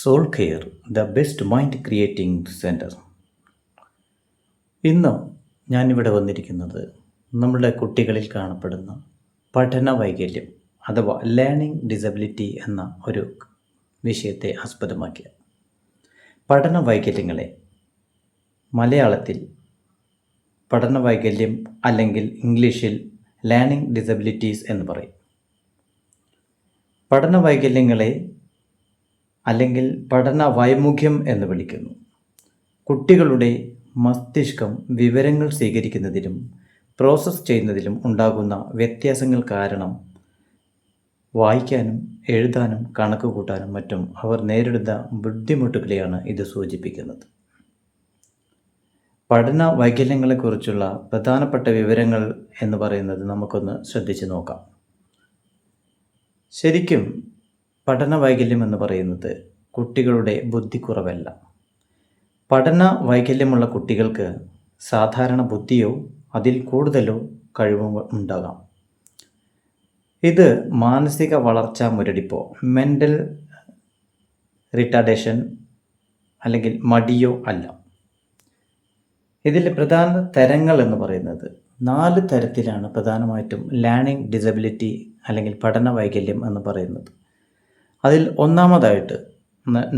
Soul care the best mind creating centre. ഇന്ന് ഞാനിവിടെ വന്നിരിക്കുന്നത് നമ്മുടെ കുട്ടികളിൽ കാണപ്പെടുന്ന പഠന വൈകല്യം അഥവാ ലേണിംഗ് ഡിസബിലിറ്റി എന്ന ഒരു വിഷയത്തെ ആസ്പദമാക്കിയ പഠന വൈകല്യങ്ങളെ മലയാളത്തിൽ പഠന വൈകല്യം അല്ലെങ്കിൽ ഇംഗ്ലീഷിൽ ലേണിംഗ് ഡിസബിലിറ്റീസ് എന്ന് പറയും. പഠന വൈകല്യങ്ങളെ അല്ലെങ്കിൽ പഠന വൈമുഖ്യം എന്ന് വിളിക്കുന്നു. കുട്ടികളുടെ മസ്തിഷ്കം വിവരങ്ങൾ സ്വീകരിക്കുന്നതിലും പ്രോസസ്സ് ചെയ്യുന്നതിലും ഉണ്ടാകുന്ന വ്യത്യാസങ്ങൾ കാരണം വായിക്കാനും എഴുതാനും കണക്ക് കൂട്ടാനും മറ്റും അവർ നേരിടുന്ന ബുദ്ധിമുട്ടുകളെയാണ് ഇത് സൂചിപ്പിക്കുന്നത്. പഠന വൈകല്യങ്ങളെക്കുറിച്ചുള്ള പ്രധാനപ്പെട്ട വിവരങ്ങൾ എന്ന് പറയുന്നത് നമുക്കൊന്ന് ശ്രദ്ധിച്ചു നോക്കാം. ശരിക്കും പഠന വൈകല്യം എന്ന് പറയുന്നത് കുട്ടികളുടെ ബുദ്ധിക്കുറവല്ല. പഠന വൈകല്യമുള്ള കുട്ടികൾക്ക് സാധാരണ ബുദ്ധിയോ അതിൽ കൂടുതലോ കഴിവോ ഉണ്ടാകാം. ഇത് മാനസിക വളർച്ചാ മുരടിപ്പോ മെൻ്റൽ റിട്ടാർഡേഷൻ അല്ലെങ്കിൽ മടിയോ അല്ല. ഇതിലെ പ്രധാന തരങ്ങൾ എന്ന് പറയുന്നത് 4 തരത്തിലാണ് പ്രധാനമായിട്ടും ലേണിംഗ് ഡിസബിലിറ്റി അല്ലെങ്കിൽ പഠന വൈകല്യം എന്ന് പറയുന്നത്. അതിൽ ഒന്നാമതായിട്ട്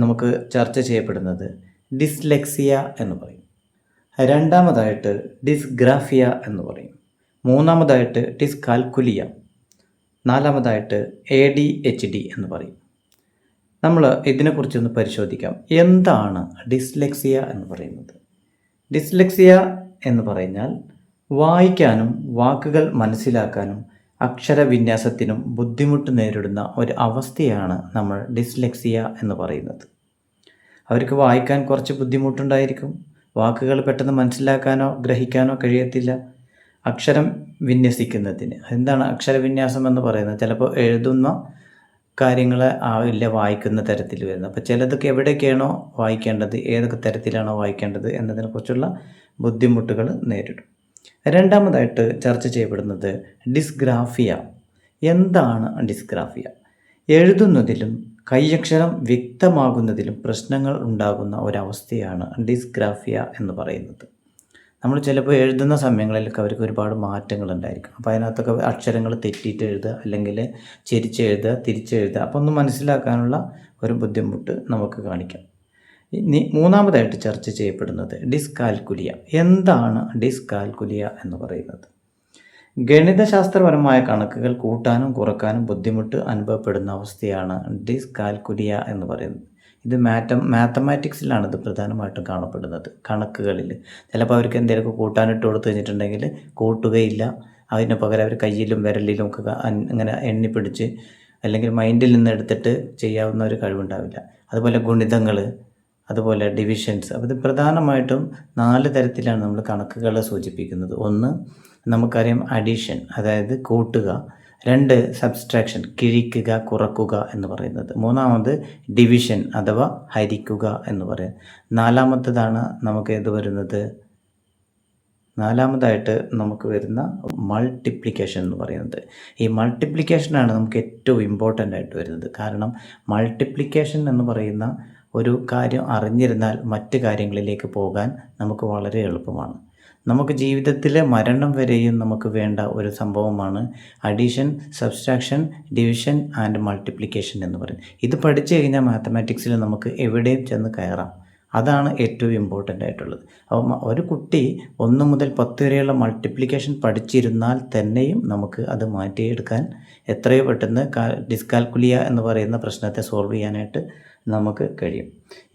നമുക്ക് ചർച്ച ചെയ്യപ്പെടുന്നത് ഡിസ്ലെക്സിയ എന്ന് പറയും. രണ്ടാമതായിട്ട് ഡിസ്ഗ്രാഫിയ എന്ന് പറയും. മൂന്നാമതായിട്ട് ഡിസ്കാൽക്കുലിയ. നാലാമതായിട്ട് ADHD എന്ന് പറയും. നമ്മൾ ഇതിനെക്കുറിച്ചൊന്ന് പരിശോധിക്കാം. എന്താണ് ഡിസ്ലെക്സിയ എന്ന് പറയുന്നത്? ഡിസ്ലെക്സിയ എന്ന് പറഞ്ഞാൽ വായിക്കാനും വാക്കുകൾ മനസ്സിലാക്കാനും അക്ഷരവിന്യാസത്തിനും ബുദ്ധിമുട്ട് നേരിടുന്ന ഒരു അവസ്ഥയാണ് നമ്മൾ ഡിസ്ലെക്സിയ എന്ന് പറയുന്നത്. അവർക്ക് വായിക്കാൻ കുറച്ച് ബുദ്ധിമുട്ടുണ്ടായിരിക്കും, വാക്കുകൾ പെട്ടെന്ന് മനസ്സിലാക്കാനോ ഗ്രഹിക്കാനോ കഴിയത്തില്ല. അക്ഷരം വിന്യസിക്കുന്നതിന് എന്താണ് അക്ഷരവിന്യാസം എന്ന് പറയുന്നത്? ചിലപ്പോൾ എഴുതുന്ന കാര്യങ്ങൾ ആവില്ല വായിക്കുന്ന തരത്തിൽ വരുന്നത്. അപ്പോൾ ചിലതൊക്കെ എവിടെയൊക്കെയാണോ വായിക്കേണ്ടത്, ഏതൊക്കെ തരത്തിലാണോ വായിക്കേണ്ടത് എന്നതിനെക്കുറിച്ചുള്ള ബുദ്ധിമുട്ടുകൾ നേരിടും. രണ്ടാമതായിട്ട് ചർച്ച ചെയ്യപ്പെടുന്നത് ഡിസ്ഗ്രാഫിയ. എന്താണ് ഡിസ്ഗ്രാഫിയ? എഴുതുന്നതിലും കൈയക്ഷരം വ്യക്തമാകുന്നതിലും പ്രശ്നങ്ങൾ ഉണ്ടാകുന്ന ഒരവസ്ഥയാണ് ഡിസ്ഗ്രാഫിയ എന്ന് പറയുന്നത്. നമ്മൾ ചിലപ്പോൾ എഴുതുന്ന സമയങ്ങളിലൊക്കെ അവർക്ക് ഒരുപാട് മാറ്റങ്ങൾ ഉണ്ടായിരിക്കും. അപ്പോൾ അതിനകത്തൊക്കെ അക്ഷരങ്ങൾ തെറ്റിയിട്ട് എഴുതുക അല്ലെങ്കിൽ ചെരിച്ചെഴുതുക, തിരിച്ചെഴുതുക. അപ്പോൾ ഒന്ന് മനസ്സിലാക്കാനുള്ള ഒരു ബുദ്ധിമുട്ട് നമുക്ക് കാണിക്കാം. ഇനി മൂന്നാമതായിട്ട് ചർച്ച ചെയ്യപ്പെടുന്നത് ഡിസ്കാൽക്കുലിയ. എന്താണ് ഡിസ്കാൽക്കുലിയ എന്ന് പറയുന്നത്? ഗണിതശാസ്ത്രപരമായ കണക്കുകൾ കൂട്ടാനും കുറക്കാനും ബുദ്ധിമുട്ട് അനുഭവപ്പെടുന്ന അവസ്ഥയാണ് ഡിസ്കാൽക്കുലിയ എന്ന് പറയുന്നത്. ഇത് മാത്തമാറ്റിക്സിലാണ് ഇത് പ്രധാനമായിട്ടും കാണപ്പെടുന്നത്. കണക്കുകളിൽ ചിലപ്പോൾ അവർക്ക് എന്തെങ്കിലുമൊക്കെ കൂട്ടാനിട്ട് കൊടുത്തു കഴിഞ്ഞിട്ടുണ്ടെങ്കിൽ കൂട്ടുകയില്ല. അതിന് പകരം അവർ കയ്യിലും വിരലിലും ഒക്കെ ഇങ്ങനെ എണ്ണിപ്പിടിച്ച് അല്ലെങ്കിൽ മൈൻഡിൽ നിന്ന് എടുത്തിട്ട് ചെയ്യാവുന്ന ഒരു കഴിവുണ്ടാവില്ല. അതുപോലെ ഗുണിതങ്ങൾ, അതുപോലെ ഡിവിഷൻസ്. അപ്പോൾ ഇത് പ്രധാനമായിട്ടും 4 തരത്തിലാണ് നമ്മൾ കണക്കുകളെ സൂചിപ്പിക്കുന്നത്. ഒന്ന് നമുക്കറിയാം അഡീഷൻ, അതായത് കൂട്ടുക. 2 സബ്സ്ട്രാക്ഷൻ, കിഴിക്കുക, കുറക്കുക എന്ന് പറയുന്നത്. മൂന്നാമത് ഡിവിഷൻ അഥവാ ഹരിക്കുക എന്ന് പറയുന്നത്. നാലാമത്തേതാണ് നമുക്ക് ഏത് വരുന്നത്? നാലാമതായിട്ട് നമുക്ക് വരുന്ന മൾട്ടിപ്ലിക്കേഷൻ എന്ന് പറയുന്നത്. ഈ മൾട്ടിപ്ലിക്കേഷനാണ് നമുക്ക് ഏറ്റവും ഇമ്പോർട്ടൻ്റ് ആയിട്ട് വരുന്നത്. കാരണം മൾട്ടിപ്ലിക്കേഷൻ എന്ന് പറയുന്ന ഒരു കാര്യം അറിഞ്ഞിരുന്നാൽ മറ്റ് കാര്യങ്ങളിലേക്ക് പോകാൻ നമുക്ക് വളരെ എളുപ്പമാണ്. നമുക്ക് ജീവിതത്തിലെ മരണം വരെയും നമുക്ക് വേണ്ട ഒരു സംഭവമാണ് addition, subtraction, division and multiplication എന്ന് പറയുന്നത്. ഇത് പഠിച്ചു കഴിഞ്ഞാൽ മാത്തമാറ്റിക്സിൽ നമുക്ക് എവിടെയും ചെന്ന് കയറാം. അതാണ് ഏറ്റവും ഇമ്പോർട്ടൻ്റ് ആയിട്ടുള്ളത്. അപ്പോൾ ഒരു കുട്ടി 1 മുതൽ 10 വരെയുള്ള മൾട്ടിപ്ലിക്കേഷൻ പഠിച്ചിരുന്നാൽ തന്നെയും നമുക്ക് അത് മാറ്റിയെടുക്കാൻ എത്രയോ പെട്ടെന്ന് ഡിസ്കാൽക്കുലിയ എന്ന് പറയുന്ന പ്രശ്നത്തെ സോൾവ് ചെയ്യാനായിട്ട് നമുക്ക് കഴിയും.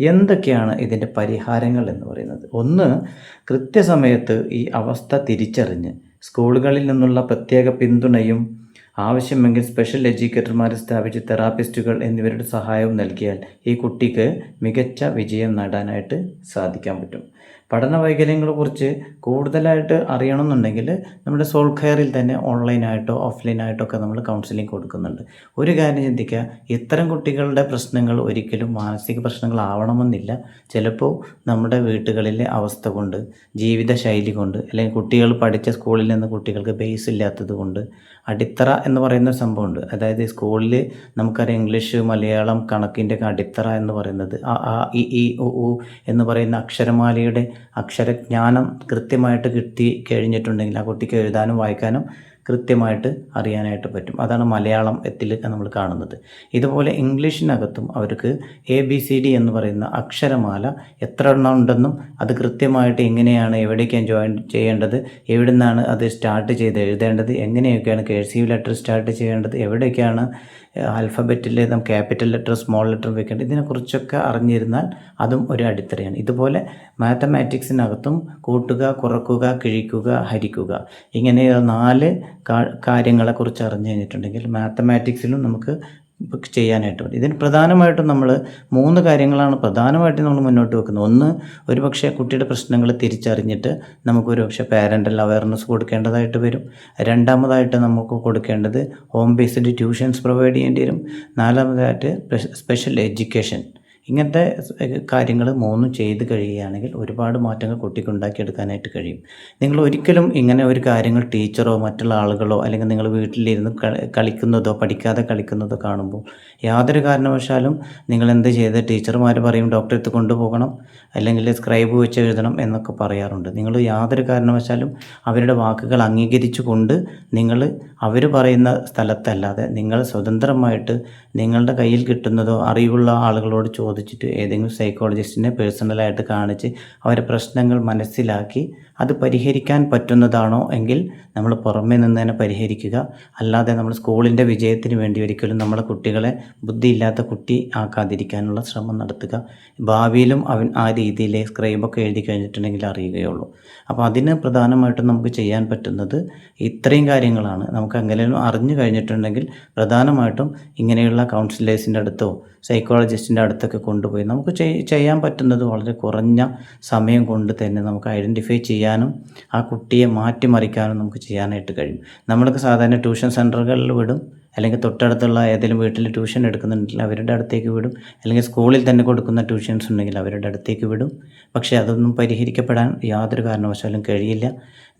എന്തൊക്കെയാണ് ഇതിൻ്റെ പരിഹാരങ്ങൾ എന്ന് പറയുന്നത്? ഒന്ന്, കൃത്യസമയത്ത് ഈ അവസ്ഥ തിരിച്ചറിഞ്ഞ് സ്കൂളുകളിൽ നിന്നുള്ള പ്രത്യേക പിന്തുണയും ആവശ്യമെങ്കിൽ സ്പെഷ്യൽ എഡ്യൂക്കേറ്റർമാരെ സ്ഥാപിച്ച് തെറാപ്പിസ്റ്റുകൾ എന്നിവരുടെ സഹായവും നൽകിയാൽ ഈ കുട്ടിക്ക് മികച്ച വിജയം നേടാനായിട്ട് സാധിക്കാൻ പറ്റും. പഠന വൈകല്യങ്ങളെക്കുറിച്ച് കൂടുതലായിട്ട് അറിയണമെന്നുണ്ടെങ്കിൽ നമ്മുടെ സോൾ കെയറിൽ തന്നെ ഓൺലൈനായിട്ടോ ഓഫ്ലൈനായിട്ടോ ഒക്കെ നമ്മൾ കൗൺസിലിംഗ് കൊടുക്കുന്നുണ്ട്. ഒരു കാര്യം ചിന്തിക്കുക, ഇത്തരം കുട്ടികളുടെ പ്രശ്നങ്ങൾ ഒരിക്കലും മാനസിക പ്രശ്നങ്ങളാവണമെന്നില്ല. ചിലപ്പോൾ നമ്മുടെ വീടുകളിലെ അവസ്ഥ കൊണ്ട്, ജീവിതശൈലി കൊണ്ട്, അല്ലെങ്കിൽ കുട്ടികൾ പഠിച്ച സ്കൂളിൽ നിന്ന് കുട്ടികൾക്ക് ബേസ് ഇല്ലാത്തത് കൊണ്ട്, അടിത്തറ എന്ന് പറയുന്ന ഒരു സംഭവമുണ്ട്. അതായത് സ്കൂളിൽ നമുക്കറിയാം ഇംഗ്ലീഷ്, മലയാളം, കണക്കിൻ്റെ ഒക്കെ അടിത്തറ എന്ന് പറയുന്നത് അ, ആ, ഇ, ഈ, ഉ, ഊ എന്ന് പറയുന്ന അക്ഷരമാലയുടെ അക്ഷരജ്ഞാനം കൃത്യമായിട്ട് കിട്ടി കഴിഞ്ഞിട്ടുണ്ടെങ്കിൽ ആ കുട്ടിക്ക് എഴുതാനും വായിക്കാനും കൃത്യമായിട്ട് അറിയാനായിട്ട് പറ്റും. അതാണ് മലയാളത്തിൽ നമ്മൾ കാണുന്നത്. ഇതുപോലെ ഇംഗ്ലീഷിനകത്തും അവർക്ക് ABCD എന്ന് പറയുന്ന അക്ഷരമാല എത്ര എണ്ണം ഉണ്ടെന്നും അത് കൃത്യമായിട്ട് എങ്ങനെയാണ് എവിടേക്കാണ് ജോയിൻ ചെയ്യേണ്ടത്, എവിടെ നിന്നാണ് അത് സ്റ്റാർട്ട് ചെയ്ത് എഴുതേണ്ടത്, എങ്ങനെയൊക്കെയാണ് കേഴ്സീവ് ലെറ്റർ സ്റ്റാർട്ട് ചെയ്യേണ്ടത്, എവിടേക്കാണ് ആൽഫബറ്റിൽ നമുക്ക് ക്യാപിറ്റൽ ലെറ്റർ സ്മോൾ ലെറ്റർ വെക്കേണ്ടത്, ഇതിനെക്കുറിച്ചൊക്കെ അറിഞ്ഞിരുന്നാൽ അതും ഒരു അടിത്തറയാണ്. ഇതുപോലെ മാത്തമാറ്റിക്സിനകത്തും കൂട്ടുക, കുറക്കുക, കിഴിക്കുക, ഹരിക്കുക ഇങ്ങനെ 4 കാര്യങ്ങളെക്കുറിച്ച് അറിഞ്ഞു കഴിഞ്ഞിട്ടുണ്ടെങ്കിൽ മാത്തമാറ്റിക്സിലും നമുക്ക് ചെയ്യാനായിട്ട് പറ്റും. ഇതിന് പ്രധാനമായിട്ടും നമ്മൾ 3 കാര്യങ്ങളാണ് പ്രധാനമായിട്ടും നമ്മൾ മുന്നോട്ട് വെക്കുന്നത്. ഒന്ന്, ഒരു പക്ഷേ കുട്ടിയുടെ പ്രശ്നങ്ങൾ തിരിച്ചറിഞ്ഞിട്ട് നമുക്കൊരു പക്ഷേ പാരൻ്റൽ അവയർനെസ് കൊടുക്കേണ്ടതായിട്ട് വരും. രണ്ടാമതായിട്ട് നമുക്ക് കൊടുക്കേണ്ടത് ഹോം ബേസ്ഡ് ട്യൂഷൻസ് പ്രൊവൈഡ് ചെയ്യേണ്ടി വരും. നാലാമതായിട്ട് സ്പെഷ്യൽ എഡ്യൂക്കേഷൻ. ഇങ്ങനത്തെ കാര്യങ്ങൾ 3 ചെയ്ത് കഴിയുകയാണെങ്കിൽ ഒരുപാട് മാറ്റങ്ങൾ കുട്ടിക്ക് ഉണ്ടാക്കിയെടുക്കാനായിട്ട് കഴിയും. നിങ്ങൾ ഒരിക്കലും ഇങ്ങനെ ഒരു കാര്യങ്ങൾ ടീച്ചറോ മറ്റുള്ള ആളുകളോ അല്ലെങ്കിൽ നിങ്ങൾ വീട്ടിലിരുന്ന് കളിക്കുന്നതോ പഠിക്കാതെ കളിക്കുന്നതോ കാണുമ്പോൾ യാതൊരു കാരണവശാലും നിങ്ങൾ എന്ത് ചെയ്ത് ടീച്ചർമാർ പറയും ഡോക്ടറെ അടുത്ത് കൊണ്ടുപോകണം, അല്ലെങ്കിൽ സ്ക്രൈബ് വെച്ച് എഴുതണം എന്നൊക്കെ പറയാറുണ്ട്. നിങ്ങൾ യാതൊരു കാരണവശാലും അവരുടെ വാക്കുകൾ അംഗീകരിച്ചു കൊണ്ട് നിങ്ങൾ അവർ പറയുന്ന സ്ഥലത്തല്ലാതെ നിങ്ങൾ സ്വതന്ത്രമായിട്ട് നിങ്ങളുടെ കയ്യിൽ കിട്ടുന്നതോ അറിവുള്ള ആളുകളോട് ചോദിച്ചിട്ട് ഏതെങ്കിലും സൈക്കോളജിസ്റ്റിനെ പേഴ്സണലായിട്ട് കാണിച്ച് അവരുടെ പ്രശ്നങ്ങൾ മനസ്സിലാക്കി അത് പരിഹരിക്കാൻ പറ്റുന്നതാണോ എങ്കിൽ നമ്മൾ പുറമേ നിന്ന് തന്നെ പരിഹരിക്കുക. അല്ലാതെ നമ്മൾ സ്കൂളിൻ്റെ വിജയത്തിന് വേണ്ടി ഒരിക്കലും നമ്മളെ കുട്ടികളെ ബുദ്ധിയില്ലാത്ത കുട്ടി ആക്കാതിരിക്കാനുള്ള ശ്രമം നടത്തുക. ഭാവിയിലും അവൻ ആ രീതിയിൽ സ്ക്രൈബൊക്കെ എഴുതി കഴിഞ്ഞിട്ടുണ്ടെങ്കിൽ അറിയുകയുള്ളൂ. അപ്പോൾ അതിന് പ്രധാനമായിട്ടും നമുക്ക് ചെയ്യാൻ പറ്റുന്നത് ഇത്രയും കാര്യങ്ങളാണ്. നമുക്ക് എങ്ങനെയും അറിഞ്ഞു കഴിഞ്ഞിട്ടുണ്ടെങ്കിൽ പ്രധാനമായിട്ടും ഇങ്ങനെയുള്ള കൗൺസിലേഴ്സിൻ്റെ അടുത്തോ സൈക്കോളജിസ്റ്റിൻ്റെ അടുത്തൊക്കെ കൊണ്ടുപോയി നമുക്ക് ചെയ്യാൻ പറ്റുന്നത് വളരെ കുറഞ്ഞ സമയം കൊണ്ട് തന്നെ നമുക്ക് ഐഡൻറ്റിഫൈ ചെയ്യാനും ആ കുട്ടിയെ മാറ്റിമറിക്കാനും നമുക്ക് ചെയ്യാനായിട്ട് കഴിയും. നമ്മൾക്ക് സാധാരണ ട്യൂഷൻ സെൻറ്ററുകളിൽ വിടും, അല്ലെങ്കിൽ തൊട്ടടുത്തുള്ള ഏതെങ്കിലും വീട്ടിൽ ട്യൂഷൻ എടുക്കുന്നുണ്ടെങ്കിൽ അവരുടെ അടുത്തേക്ക് വിടും, അല്ലെങ്കിൽ സ്കൂളിൽ തന്നെ കൊടുക്കുന്ന ട്യൂഷൻസ് ഉണ്ടെങ്കിൽ അവരുടെ അടുത്തേക്ക് വിടും. പക്ഷേ അതൊന്നും പരിഹരിക്കപ്പെടാൻ യാതൊരു കാരണവശാലും കഴിയില്ല.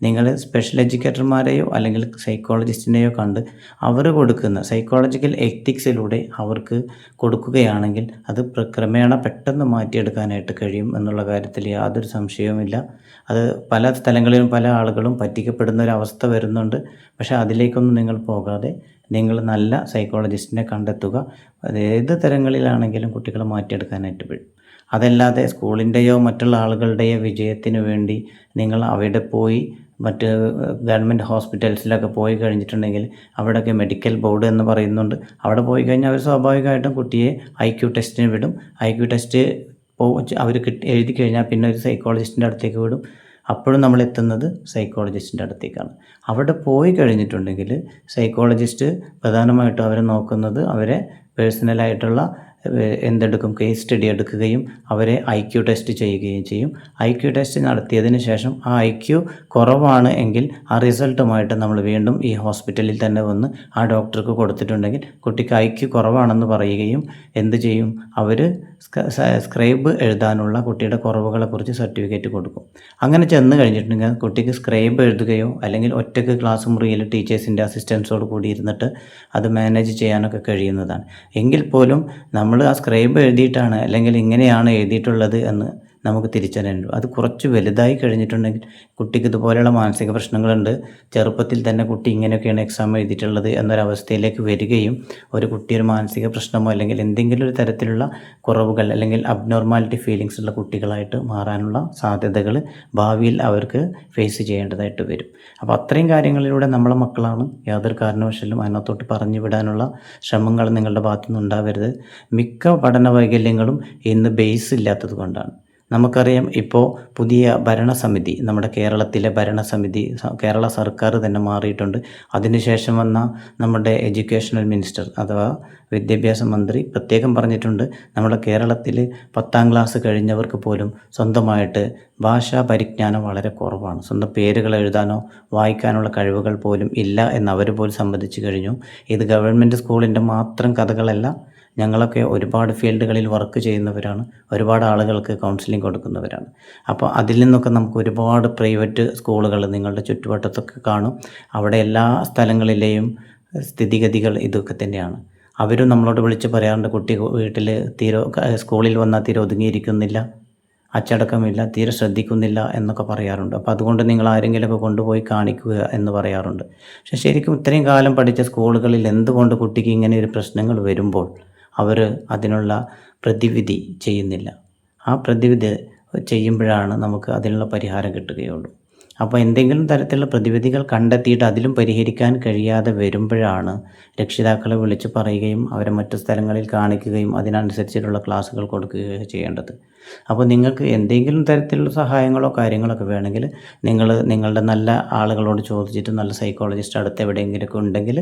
നിങ്ങൾ സ്പെഷ്യൽ എഡ്യൂക്കേറ്റർമാരെയോ അല്ലെങ്കിൽ സൈക്കോളജിസ്റ്റിനെയോ കണ്ട് അവർ കൊടുക്കുന്ന സൈക്കോളജിക്കൽ എത്തിക്സിലൂടെ അവർക്ക് കൊടുക്കുകയാണെങ്കിൽ അത് ക്രമേണ പെട്ടെന്ന് മാറ്റിയെടുക്കാനായിട്ട് കഴിയും എന്നുള്ള കാര്യത്തിൽ യാതൊരു സംശയവുമില്ല. അത് പല സ്ഥലങ്ങളിലും പല ആളുകളും പറ്റിക്കപ്പെടുന്ന ഒരു അവസ്ഥ വരുന്നുണ്ട്. പക്ഷേ അതിലേക്കൊന്നും നിങ്ങൾ പോകാതെ നിങ്ങൾ നല്ല സൈക്കോളജിസ്റ്റിനെ കണ്ടെത്തുക. അത് ഏത് തരങ്ങളിലാണെങ്കിലും കുട്ടികളെ മാറ്റിയെടുക്കാനായിട്ട് കഴിയും. അതല്ലാതെ സ്കൂളിൻ്റെയോ മറ്റുള്ള ആളുകളുടെയോ വിജയത്തിന് വേണ്ടി നിങ്ങൾ അവിടെ പോയി മറ്റ് ഗവൺമെൻറ് ഹോസ്പിറ്റൽസിലൊക്കെ പോയി കഴിഞ്ഞിട്ടുണ്ടെങ്കിൽ അവിടെയൊക്കെ മെഡിക്കൽ ബോർഡ് എന്ന് പറയുന്നുണ്ട്. അവിടെ പോയി കഴിഞ്ഞാൽ അവർ സ്വാഭാവികമായിട്ടും കുട്ടിയെ IQ ടെസ്റ്റിന് വിടും. IQ ടെസ്റ്റ് അവർ എഴുതി കഴിഞ്ഞാൽ പിന്നെ ഒരു സൈക്കോളജിസ്റ്റിൻ്റെ അടുത്തേക്ക് വിടും. അപ്പോഴും നമ്മൾ എത്തുന്നത് സൈക്കോളജിസ്റ്റിൻ്റെ അടുത്തേക്കാണ്. അവിടെ പോയി കഴിഞ്ഞിട്ടുണ്ടെങ്കിൽ സൈക്കോളജിസ്റ്റ് പ്രധാനമായിട്ടും അവരെ നോക്കുന്നത് അവരെ പേഴ്സണലായിട്ടുള്ള എന്തെടുക്കും കേസ് സ്റ്റഡി എടുക്കുകയും അവരെ IQ ടെസ്റ്റ് ചെയ്യുകയും ചെയ്യും. IQ ടെസ്റ്റ് നടത്തിയതിന് ശേഷം ആ IQ കുറവാണ് എങ്കിൽ ആ റിസൾട്ടുമായിട്ട് നമ്മൾ വീണ്ടും ഈ ഹോസ്പിറ്റലിൽ തന്നെ വന്ന് ആ ഡോക്ടർക്ക് കൊടുത്തിട്ടുണ്ടെങ്കിൽ കുട്ടിക്ക് IQ കുറവാണെന്ന് പറയുകയും എന്ത് ചെയ്യും, അവർ സ്ക്രൈബ് എഴുതാനുള്ള കുട്ടിയുടെ കുറവുകളെക്കുറിച്ച് സർട്ടിഫിക്കറ്റ് കൊടുക്കും. അങ്ങനെ ചെന്ന് കഴിഞ്ഞിട്ടുണ്ടെങ്കിൽ കുട്ടിക്ക് സ്ക്രൈബ് എഴുതുകയോ അല്ലെങ്കിൽ ഒറ്റയ്ക്ക് ക്ലാസ് മുറിയിൽ ടീച്ചേഴ്സിൻ്റെ അസിസ്റ്റൻസോട് കൂടി ഇരുന്നിട്ട് അത് മാനേജ് ചെയ്യാനൊക്കെ കഴിയുന്നതാണ്. എങ്കിൽ പോലും നമ്മൾ ആ സ്ക്രൈബ് എഴുതിയിട്ടാണ് അല്ലെങ്കിൽ ഇങ്ങനെയാണ് എഴുതിയിട്ടുള്ളത് എന്ന് നമുക്ക് തിരിച്ചറിയാൻ അത് കുറച്ച് വലുതായി കഴിഞ്ഞിട്ടുണ്ടെങ്കിൽ കുട്ടിക്ക് ഇതുപോലെയുള്ള മാനസിക പ്രശ്നങ്ങളുണ്ട്, ചെറുപ്പത്തിൽ തന്നെ കുട്ടി ഇങ്ങനെയൊക്കെയാണ് എക്സാം എഴുതിയിട്ടുള്ളത് എന്നൊരവസ്ഥയിലേക്ക് വരികയും ഒരു കുട്ടി ഒരു മാനസിക പ്രശ്നമോ അല്ലെങ്കിൽ എന്തെങ്കിലും ഒരു തരത്തിലുള്ള കുറവുകൾ അല്ലെങ്കിൽ അബ്നോർമാലിറ്റി ഫീലിങ്സ് ഉള്ള കുട്ടികളായിട്ട് മാറാനുള്ള സാധ്യതകൾ ഭാവിയിൽ അവർക്ക് ഫേസ് ചെയ്യേണ്ടതായിട്ട് വരും. അപ്പോൾ അത്രയും കാര്യങ്ങളിലൂടെ നമ്മളെ മക്കളാണ്, യാതൊരു കാരണവശാലും അതിനകത്തോട്ട് പറഞ്ഞു വിടാനുള്ള ശ്രമങ്ങൾ നിങ്ങളുടെ ഭാഗത്തുനിന്ന് ഉണ്ടാവരുത്. മിക്ക പഠന വൈകല്യങ്ങളും ഇന്ന് ബേസ് ഇല്ലാത്തത് കൊണ്ടാണ്. നമുക്കറിയാം ഇപ്പോൾ പുതിയ ഭരണസമിതി, നമ്മുടെ കേരളത്തിലെ ഭരണസമിതി കേരള സർക്കാർ തന്നെ മാറിയിട്ടുണ്ട്. അതിനുശേഷം വന്ന നമ്മുടെ എഡ്യൂക്കേഷണൽ മിനിസ്റ്റർ അഥവാ വിദ്യാഭ്യാസ മന്ത്രി പ്രത്യേകം പറഞ്ഞിട്ടുണ്ട്, നമ്മുടെ കേരളത്തിൽ 10ാം ക്ലാസ് കഴിഞ്ഞവർക്ക് പോലും സ്വന്തമായിട്ട് ഭാഷാ പരിജ്ഞാനം വളരെ കുറവാണ്. സ്വന്തം പേരുകൾ എഴുതാനോ വായിക്കാനുള്ള കഴിവുകൾ പോലും ഇല്ല എന്ന് അവർ പോലും സമ്മതിച്ചു കഴിഞ്ഞു. ഇത് ഗവൺമെൻറ് സ്കൂളിൻ്റെ മാത്രം കഥകളല്ല. ഞങ്ങളൊക്കെ ഒരുപാട് ഫീൽഡുകളിൽ വർക്ക് ചെയ്യുന്നവരാണ്, ഒരുപാട് ആളുകൾക്ക് കൗൺസിലിംഗ് കൊടുക്കുന്നവരാണ്. അപ്പോൾ അതിൽ നിന്നൊക്കെ നമുക്ക് ഒരുപാട് പ്രൈവറ്റ് സ്കൂളുകൾ നിങ്ങളുടെ ചുറ്റുവട്ടത്തൊക്കെ കാണും. അവിടെ എല്ലാ സ്ഥലങ്ങളിലെയും സ്ഥിതിഗതികൾ ഇതൊക്കെ തന്നെയാണ്. അവരും നമ്മളോട് വിളിച്ച് പറയാറുണ്ട്, കുട്ടി വീട്ടിൽ സ്കൂളിൽ വന്നാൽ തീരെ ഒതുങ്ങിയിരിക്കുന്നില്ല, അച്ചടക്കമില്ല, തീരെ ശ്രദ്ധിക്കുന്നില്ല എന്നൊക്കെ പറയാറുണ്ട്. അപ്പോൾ അതുകൊണ്ട് നിങ്ങൾ ആരെങ്കിലുമൊക്കെ കൊണ്ടുപോയി കാണിക്കുക എന്ന് പറയാറുണ്ട്. പക്ഷേ ശരിക്കും ഇത്രയും കാലം പഠിച്ച സ്കൂളുകളിൽ എന്തുകൊണ്ട് കുട്ടിക്ക് ഇങ്ങനെ ഒരു പ്രശ്നങ്ങൾ വരുമ്പോൾ അവർ അതിനുള്ള പ്രതിവിധി ചെയ്യുന്നില്ല? ആ പ്രതിവിധി ചെയ്യുമ്പോഴാണ് നമുക്ക് അതിനുള്ള പരിഹാരം കിട്ടുകയുള്ളൂ. അപ്പോൾ എന്തെങ്കിലും തരത്തിലുള്ള പ്രതിവിധികൾ കണ്ടെത്തിയിട്ട് അതിലും പരിഹരിക്കാൻ കഴിയാതെ വരുമ്പോഴാണ് രക്ഷിതാക്കളെ വിളിച്ച് പറയുകയും അവരെ മറ്റു സ്ഥലങ്ങളിൽ കാണിക്കുകയും അതിനനുസരിച്ചിട്ടുള്ള ക്ലാസ്സുകൾ കൊടുക്കുകയോ ചെയ്യേണ്ടത്. അപ്പോൾ നിങ്ങൾക്ക് എന്തെങ്കിലും തരത്തിലുള്ള സഹായങ്ങളോ കാര്യങ്ങളൊക്കെ വേണമെങ്കിൽ നിങ്ങളുടെ നല്ല ആളുകളോട് ചോദിച്ചിട്ട്, നല്ല സൈക്കോളജിസ്റ്റ് അടുത്ത് എവിടെയെങ്കിലുമൊക്കെ ഉണ്ടെങ്കിൽ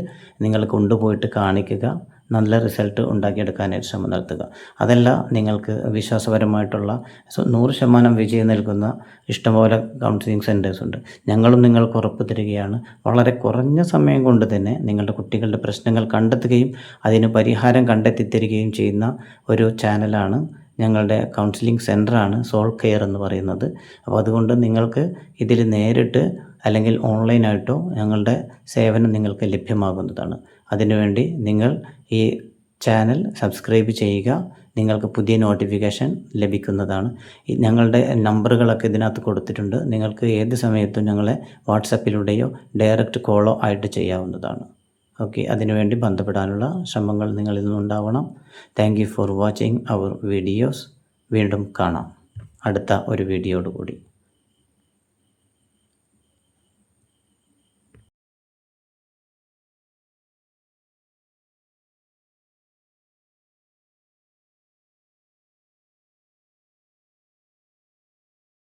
നിങ്ങൾ കൊണ്ടുപോയിട്ട് കാണിക്കുക, നല്ല റിസൾട്ട് ഉണ്ടാക്കിയെടുക്കാനായിട്ട് ശ്രമം നടത്തുക. അതല്ല, നിങ്ങൾക്ക് വിശ്വാസപരമായിട്ടുള്ള 100% വിജയം നൽകുന്ന ഇഷ്ടംപോലെ കൗൺസിലിംഗ് സെൻറ്റേഴ്സ് ഉണ്ട്. ഞങ്ങളും നിങ്ങൾക്ക് ഉറപ്പ് തരികയാണ്, വളരെ കുറഞ്ഞ സമയം കൊണ്ട് തന്നെ നിങ്ങളുടെ കുട്ടികളുടെ പ്രശ്നങ്ങൾ കണ്ടെത്തുകയും അതിന് പരിഹാരം കണ്ടെത്തി തരികയും ചെയ്യുന്ന ഒരു ചാനലാണ് ഞങ്ങളുടെ കൗൺസിലിംഗ് സെൻ്ററാണ് സോൾ കെയർ എന്ന് പറയുന്നത്. അപ്പോൾ അതുകൊണ്ട് നിങ്ങൾക്ക് ഇതിൽ നേരിട്ട് അല്ലെങ്കിൽ ഓൺലൈനായിട്ടോ ഞങ്ങളുടെ സേവനം നിങ്ങൾക്ക് ലഭ്യമാകുന്നതാണ്. അതിനുവേണ്ടി നിങ്ങൾ ഈ ചാനൽ സബ്സ്ക്രൈബ് ചെയ്യുക. നിങ്ങൾക്ക് പുതിയ നോട്ടിഫിക്കേഷൻ ലഭിക്കുന്നതാണ്. ഞങ്ങളുടെ നമ്പറുകളൊക്കെ ഇതിനകത്ത് കൊടുത്തിട്ടുണ്ട്. നിങ്ങൾക്ക് ഏത് സമയത്തും ഞങ്ങളെ വാട്സപ്പിലൂടെയോ ഡയറക്റ്റ് കോളോ ആയിട്ട് ചെയ്യാവുന്നതാണ്. ഓക്കെ, അതിനുവേണ്ടി ബന്ധപ്പെടാനുള്ള ശ്രമങ്ങൾ നിങ്ങളിൽ നിന്നുണ്ടാവണം. Thank you for watching our videos. വീണ്ടും കാണാം അടുത്ത ഒരു വീഡിയോയോട് കൂടി.